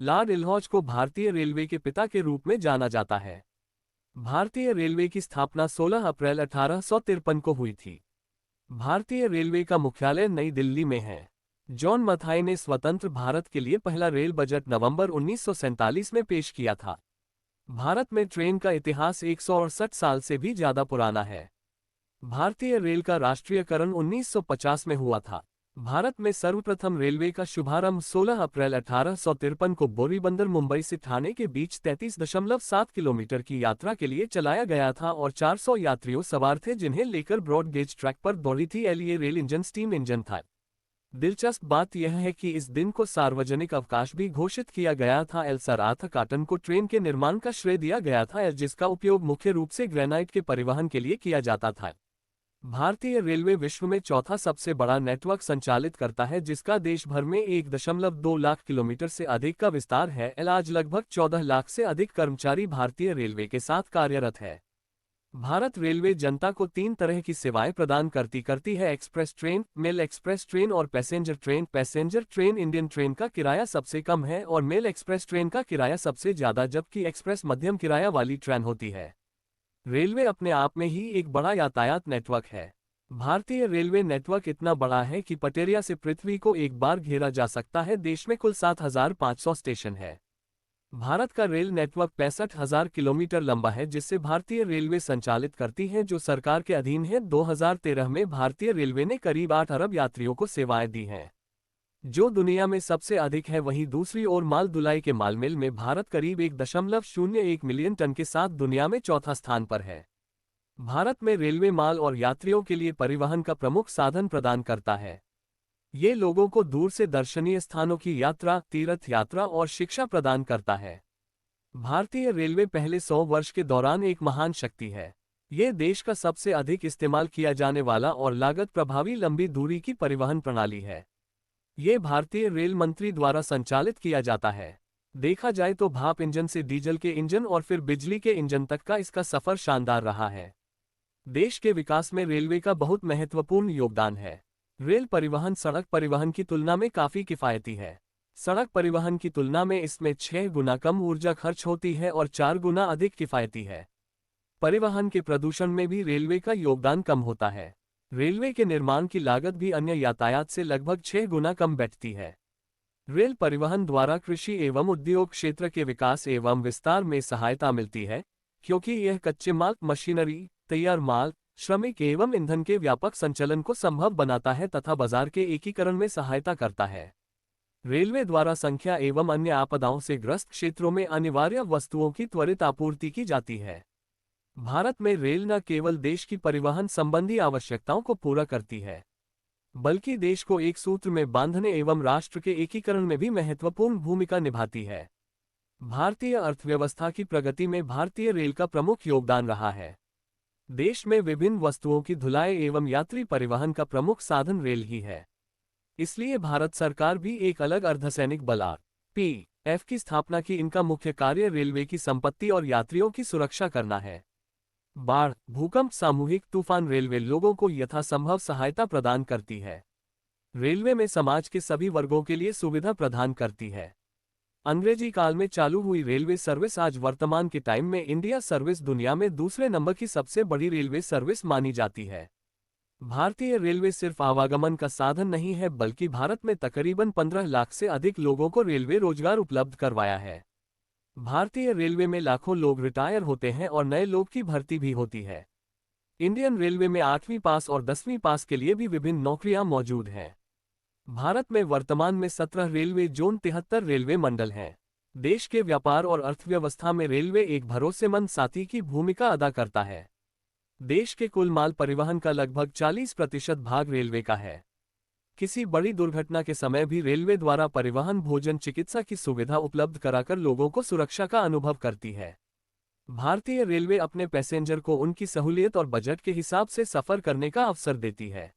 Lord Dalhousie को भारतीय railway के पिता के रूप में जाना जाता है। भारतीय रेलवे की स्थापना 16 अप्रैल 1853 को हुई थी। भारतीय रेलवे का मुख्यालय नई दिल्ली में है। जॉन मथाई ने स्वतंत्र भारत के लिए पहला रेल बजट नवंबर 1947 में पेश किया था। भारत में ट्रेन का इतिहास 168 साल से भी ज्यादा पुराना है। भारतीय रेल का राष्ट्रीयकरण 1950 में हुआ था। भारत में सर्वप्रथम रेलवे का शुभारंभ 16 अप्रैल 1853 को बोरीबंदर मुंबई से ठाणे के बीच 33.7 किलोमीटर की यात्रा के लिए चलाया गया था और 400 यात्रियों सवार थे, जिन्हें लेकर ब्रॉड गेज ट्रैक पर दौड़ी थी। ये रेल इंजन स्टीम इंजन था। दिलचस्प बात यह है कि इस दिन को सार्वजनिक अवकाश भी घोषित किया गया था। सर आर्थर कॉटन को ट्रेन के निर्माण का श्रेय दिया गया था, जिसका उपयोग मुख्य रूप से ग्रेनाइट के परिवहन के लिए किया जाता था। भारतीय रेलवे विश्व में चौथा सबसे बड़ा नेटवर्क संचालित करता है, जिसका देश भर में 1.2 लाख किलोमीटर से अधिक का विस्तार है। आज लगभग 14 लाख से अधिक कर्मचारी भारतीय रेलवे के साथ कार्यरत है। भारत रेलवे जनता को 3 तरह की सेवाएं प्रदान करती है: express train, mail express train और passenger train. Passenger train Indian train का किराया सबसे कम है और मेल एक्सप्रेस ट्रेन का किराया सबसे ज्यादा, जबकि एक्सप्रेस मध्यम किराया वाली ट्रेन होती है। रेलवे अपने आप में ही एक बड़ा यातायात नेटवर्क है। भारतीय रेलवे नेटवर्क इतना बड़ा है कि पटेरिया से पृथ्वी को एक बार घेरा जा सकता है। देश में कुल 7,500 स्टेशन है। भारत का रेल नेटवर्क 65,000 किलोमीटर लंबा है, जिससे भारतीय रेलवे संचालित करती है, जो सरकार के अधीन है। 2013 में भारतीय रेलवे ने करीब 8 अरब यात्रियों को सेवाएं दी हैं, जो दुनिया में सबसे अधिक है। वहीं दूसरी ओर माल ढुलाई के मालमेल में भारत करीब 1.01 मिलियन टन के साथ दुनिया में चौथा स्थान पर है। भारत में रेलवे माल और यात्रियों के लिए परिवहन का प्रमुख साधन प्रदान करता है। ये लोगों को दूर से दर्शनीय स्थानों की यात्रा, तीर्थ यात्रा और शिक्षा प्रदान करता है। भारतीय रेलवे पहले 100 वर्ष के दौरान एक महान शक्ति है। ये देश का सबसे अधिक इस्तेमाल किया जाने वाला और लागत प्रभावी लंबी दूरी की परिवहन प्रणाली है। ये भारतीय रेल मंत्री द्वारा संचालित किया जाता है। देखा जाए तो भाप इंजन से डीजल के इंजन और फिर बिजली के इंजन तक का इसका सफर शानदार रहा है। देश के विकास में रेलवे का बहुत महत्वपूर्ण योगदान है। रेल परिवहन सड़क परिवहन की तुलना में काफी किफायती है। सड़क परिवहन की तुलना में इसमें 6 गुना कम ऊर्जा खर्च होती है और 4 गुना अधिक किफायती है। परिवहन के प्रदूषण में भी रेलवे का योगदान कम होता है। रेलवे के निर्माण की लागत भी अन्य यातायात से लगभग 6 गुना कम बैठती है। रेल परिवहन द्वारा कृषि एवं उद्योग क्षेत्र के विकास एवं विस्तार में सहायता मिलती है, क्योंकि यह कच्चे माल, मशीनरी, तैयार माल, श्रमिक एवं ईंधन के व्यापक संचलन को संभव बनाता है तथा बाजार के एकीकरण में सहायता करता है। रेलवे द्वारा संख्या एवं अन्य आपदाओं से ग्रस्त क्षेत्रों में अनिवार्य वस्तुओं की त्वरित आपूर्ति की जाती है। भारत में रेल न केवल देश की परिवहन संबंधी आवश्यकताओं को पूरा करती है, बल्कि देश को एक सूत्र में बांधने एवं राष्ट्र के एकीकरण में भी महत्वपूर्ण भूमिका निभाती है। भारतीय अर्थव्यवस्था की प्रगति में भारतीय रेल का प्रमुख योगदान रहा है। देश में विभिन्न वस्तुओं की ढुलाई एवं यात्री परिवहन का प्रमुख साधन रेल ही है। इसलिए भारत सरकार भी एक अलग अर्धसैनिक बल RPF की स्थापना की। इनका मुख्य कार्य रेलवे की संपत्ति और यात्रियों की सुरक्षा करना है। बाढ़, भूकंप, सामूहिक तूफान, रेलवे लोगों को यथासंभव सहायता प्रदान करती है। रेलवे में समाज के सभी वर्गों के लिए सुविधा प्रदान करती है। अंग्रेजी काल में चालू हुई रेलवे सर्विस आज वर्तमान के टाइम में इंडिया सर्विस दुनिया में दूसरे नंबर की सबसे बड़ी रेलवे सर्विस मानी जाती है। भारतीय रेलवे सिर्फ आवागमन का साधन नहीं है, बल्कि भारत में तकरीबन 15 लाख से अधिक लोगों को रेलवे रोजगार उपलब्ध करवाया है। भारतीय रेलवे में लाखों लोग रिटायर होते हैं और नए लोग की भर्ती भी होती है। इंडियन रेलवे में 8वीं पास और 10वीं पास के लिए भी विभिन्न नौकरियां मौजूद हैं। भारत में वर्तमान में 17 रेलवे जोन, 73 रेलवे मंडल हैं। देश के व्यापार और अर्थव्यवस्था में रेलवे एक भरोसेमंद साथी की भूमिका अदा करता है। देश के कुल माल परिवहन का लगभग 40% भाग रेलवे का है। किसी बड़ी दुर्घटना के समय भी रेलवे द्वारा परिवहन, भोजन, चिकित्सा की सुविधा उपलब्ध कराकर लोगों को सुरक्षा का अनुभव करती है। भारतीय रेलवे अपने पैसेंजर को उनकी सहूलियत और बजट के हिसाब से सफर करने का अवसर देती है।